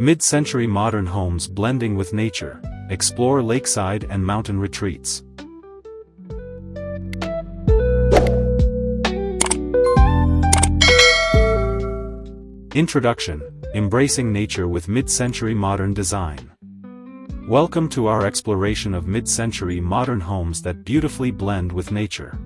Mid-century modern homes blending with nature. Explore lakeside and mountain retreats. Introduction: Embracing nature with mid-century modern design. Welcome to our exploration of mid-century modern homes that beautifully blend with nature.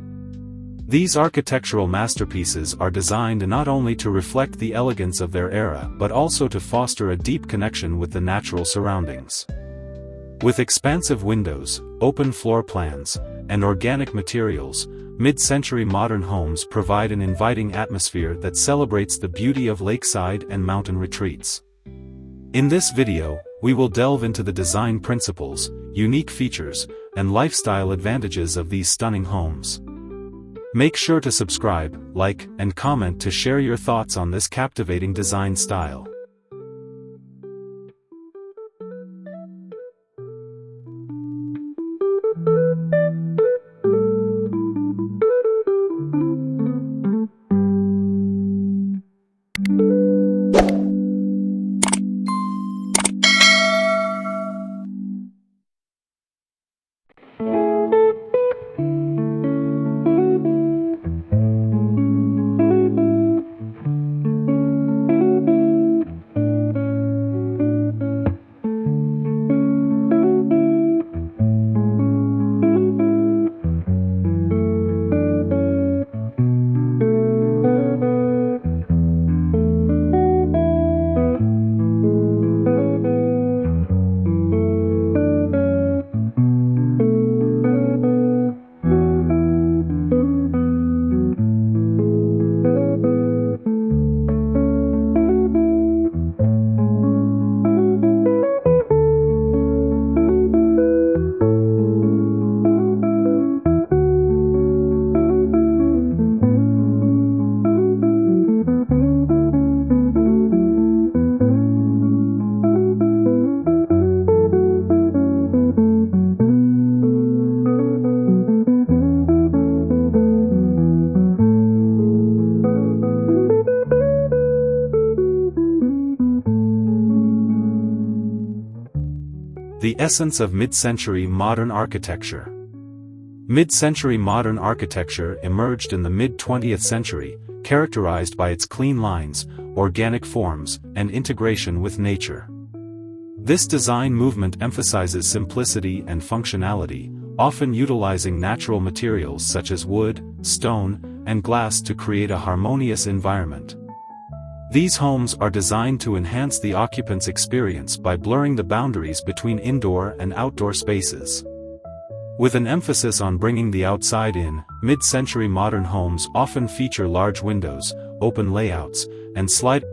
These architectural masterpieces are designed not only to reflect the elegance of their era but also to foster a deep connection with the natural surroundings. With expansive windows, open floor plans, and organic materials, mid-century modern homes provide an inviting atmosphere that celebrates the beauty of lakeside and mountain retreats. In this video, we will delve into the design principles, unique features, and lifestyle advantages of these stunning homes. Make sure to subscribe, like, and comment to share your thoughts on this captivating design style. The essence of mid-century modern architecture. Mid-century modern architecture emerged in the mid-20th century, characterized by its clean lines, organic forms, and integration with nature. This design movement emphasizes simplicity and functionality, often utilizing natural materials such as wood, stone, and glass to create a harmonious environment. These homes are designed to enhance the occupant's experience by blurring the boundaries between indoor and outdoor spaces. With an emphasis on bringing the outside in, mid-century modern homes often feature large windows, open layouts, and sliding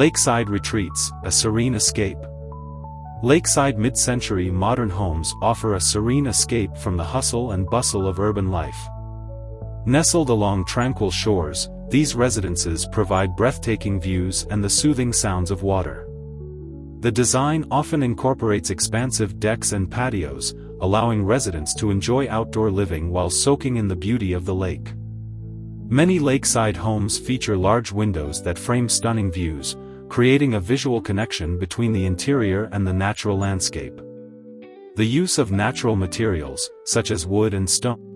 Lakeside retreats, a serene escape. Lakeside mid-century modern homes offer a serene escape from the hustle and bustle of urban life. Nestled along tranquil shores, these residences provide breathtaking views and the soothing sounds of water. The design often incorporates expansive decks and patios, allowing residents to enjoy outdoor living while soaking in the beauty of the lake. Many lakeside homes feature large windows that frame stunning views, creating a visual connection between the interior and the natural landscape. The use of natural materials, such as wood and stone,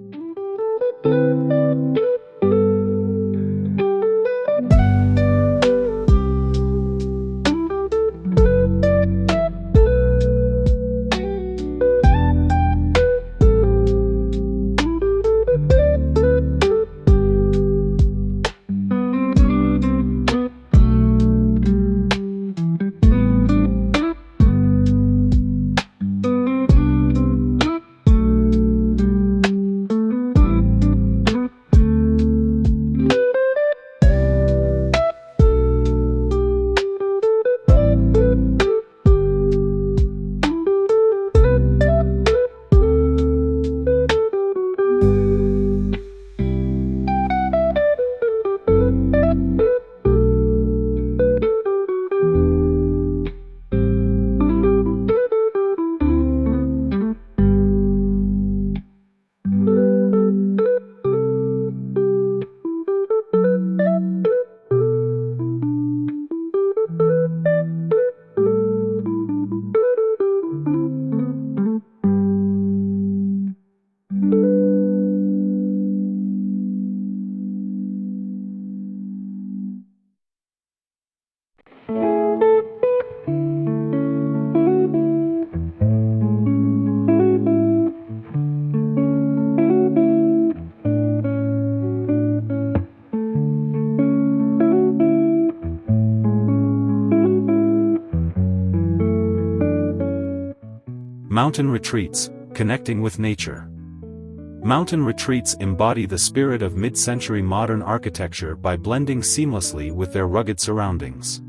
Mountain retreats, connecting with nature. Mountain retreats embody the spirit of mid-century modern architecture by blending seamlessly with their rugged surroundings.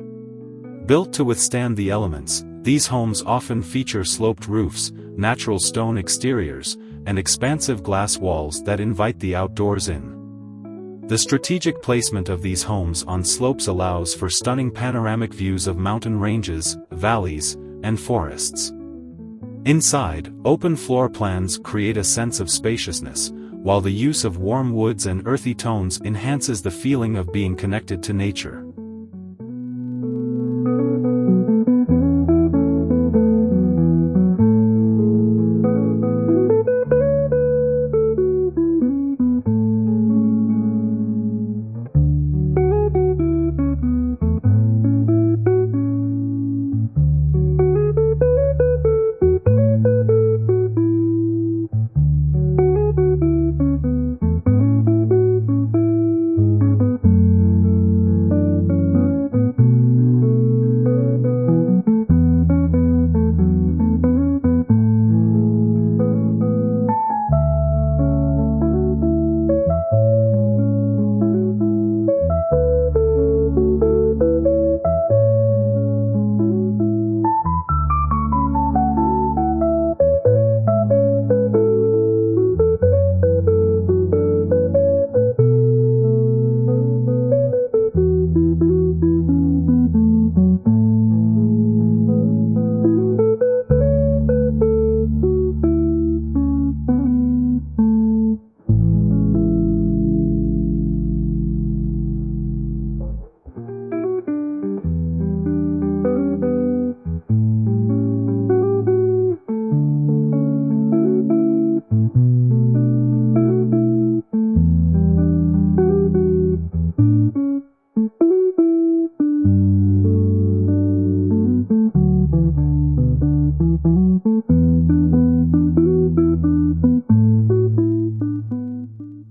Built to withstand the elements, these homes often feature sloped roofs, natural stone exteriors, and expansive glass walls that invite the outdoors in. The strategic placement of these homes on slopes allows for stunning panoramic views of mountain ranges, valleys, and forests. Inside, open floor plans create a sense of spaciousness, while the use of warm woods and earthy tones enhances the feeling of being connected to nature.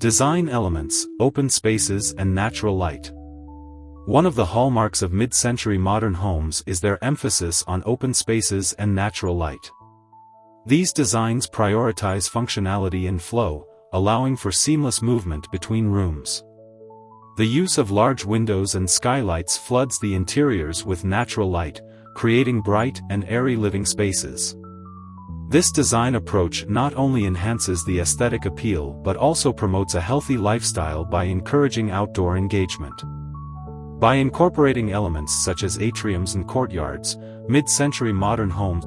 Design elements, open spaces and natural light. One of the hallmarks of mid-century modern homes is their emphasis on open spaces and natural light. These designs prioritize functionality and flow, allowing for seamless movement between rooms. The use of large windows and skylights floods the interiors with natural light, creating bright and airy living spaces. This design approach not only enhances the aesthetic appeal but also promotes a healthy lifestyle by encouraging outdoor engagement. By incorporating elements such as atriums and courtyards, mid-century modern homes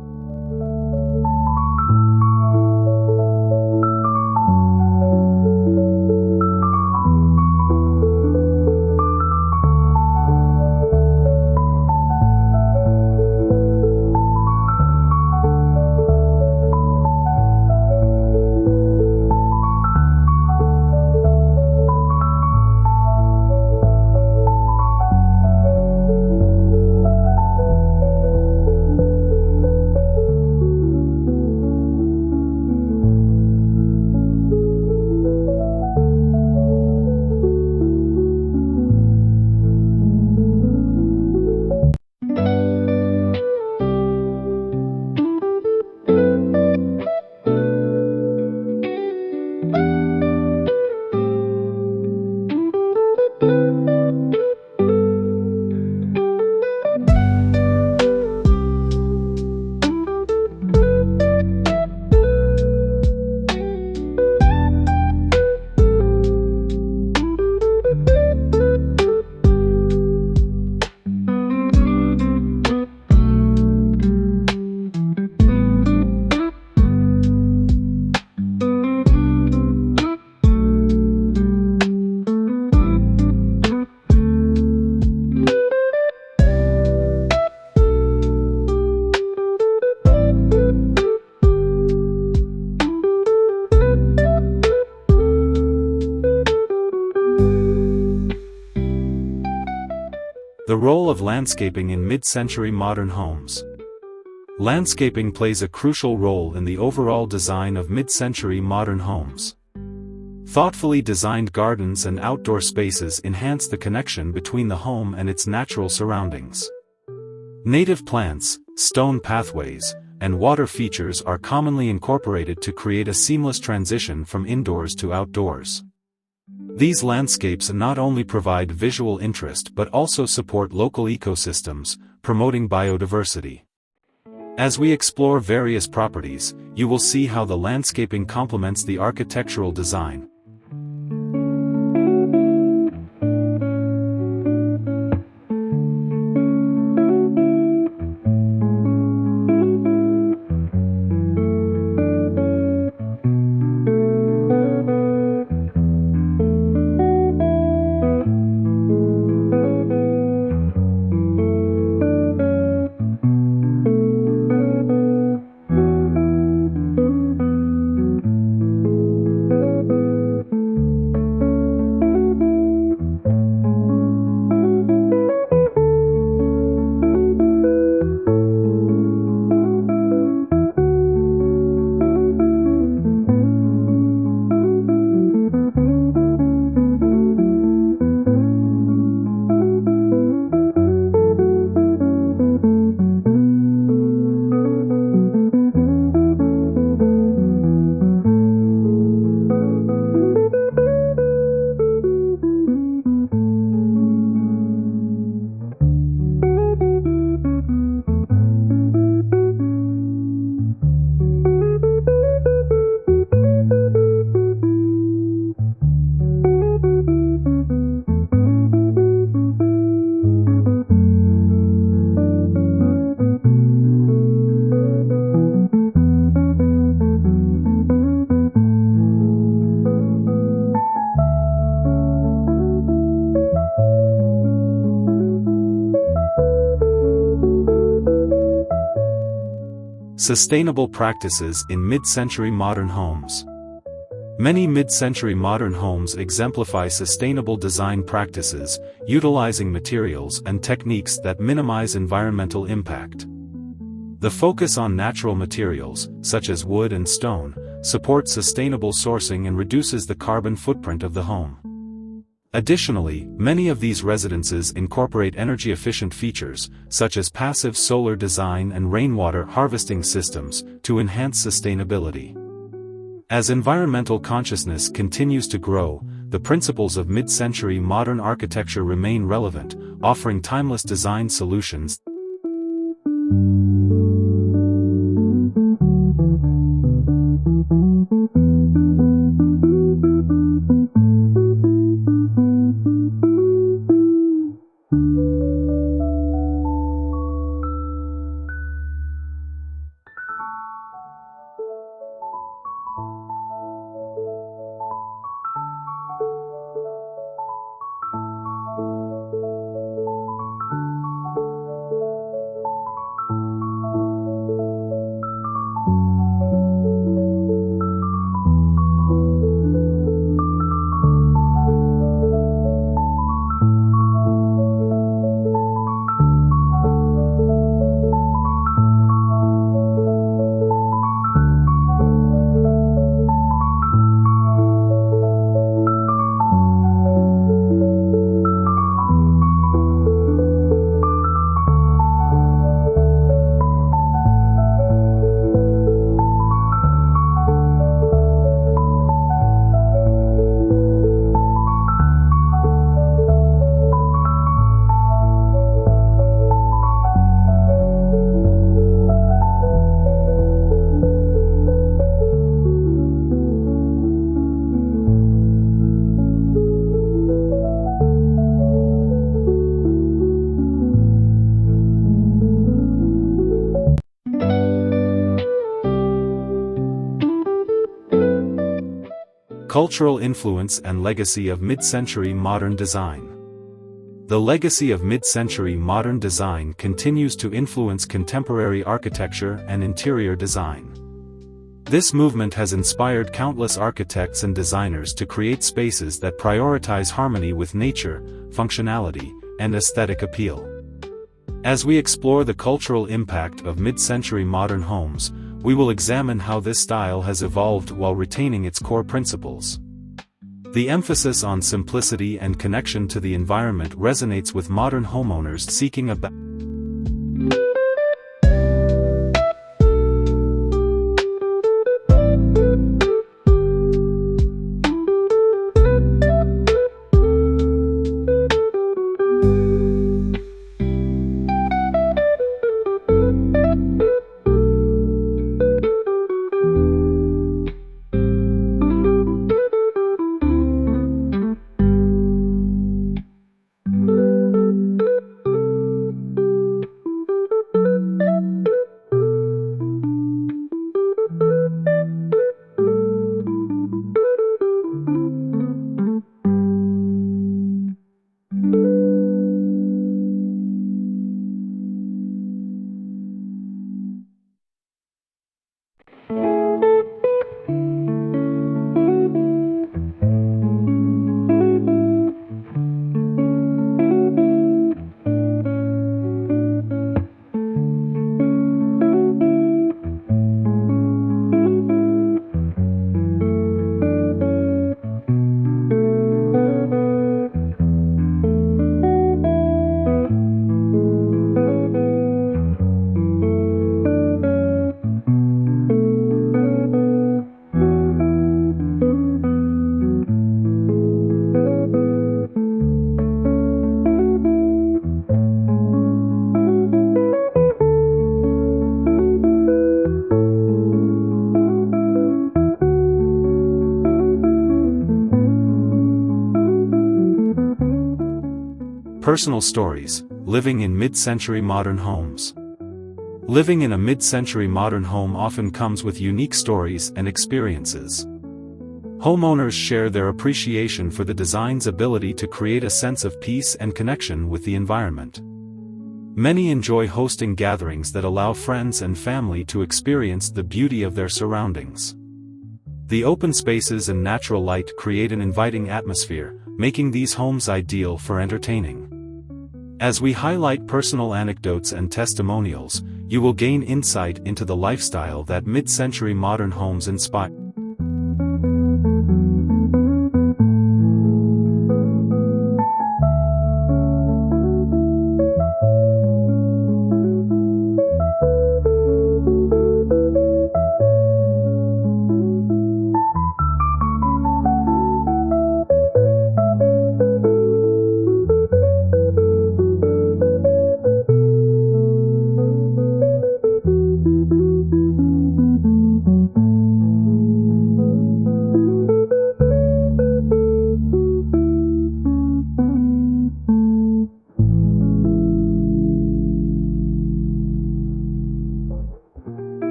The role of landscaping in mid-century modern homes. Landscaping plays a crucial role in the overall design of mid-century modern homes. Thoughtfully designed gardens and outdoor spaces enhance the connection between the home and its natural surroundings. Native plants, stone pathways, and water features are commonly incorporated to create a seamless transition from indoors to outdoors. These landscapes not only provide visual interest but also support local ecosystems, promoting biodiversity. As we explore various properties, you will see how the landscaping complements the architectural design. Sustainable practices in mid-century modern homes. Many mid-century modern homes exemplify sustainable design practices, utilizing materials and techniques that minimize environmental impact. The focus on natural materials, such as wood and stone, supports sustainable sourcing and reduces the carbon footprint of the home. Additionally, many of these residences incorporate energy-efficient features, such as passive solar design and rainwater harvesting systems, to enhance sustainability. As environmental consciousness continues to grow, the principles of mid-century modern architecture remain relevant, offering timeless design solutions Cultural influence and legacy of mid-century modern design. The legacy of mid-century modern design continues to influence contemporary architecture and interior design. This movement has inspired countless architects and designers to create spaces that prioritize harmony with nature, functionality, and aesthetic appeal. As we explore the cultural impact of mid-century modern homes, we will examine how this style has evolved while retaining its core principles. The emphasis on simplicity and connection to the environment resonates with modern homeowners seeking a Personal stories, living in mid-century modern homes. Living in a mid-century modern home often comes with unique stories and experiences. Homeowners share their appreciation for the design's ability to create a sense of peace and connection with the environment. Many enjoy hosting gatherings that allow friends and family to experience the beauty of their surroundings. The open spaces and natural light create an inviting atmosphere, making these homes ideal for entertaining. As we highlight personal anecdotes and testimonials, you will gain insight into the lifestyle that mid-century modern homes inspire.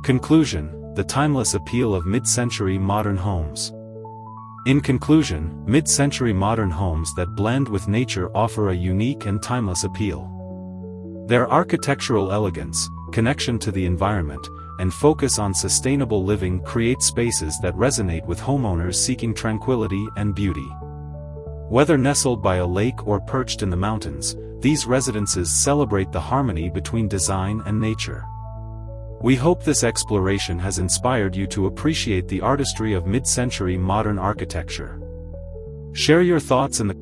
Conclusion: the timeless appeal of mid-century modern homes. In conclusion, mid-century modern homes that blend with nature offer a unique and timeless appeal. Their architectural elegance, connection to the environment, and focus on sustainable living create spaces that resonate with homeowners seeking tranquility and beauty. Whether nestled by a lake or perched in the mountains, these residences celebrate the harmony between design and nature. We hope this exploration has inspired you to appreciate the artistry of mid-century modern architecture. Share your thoughts in the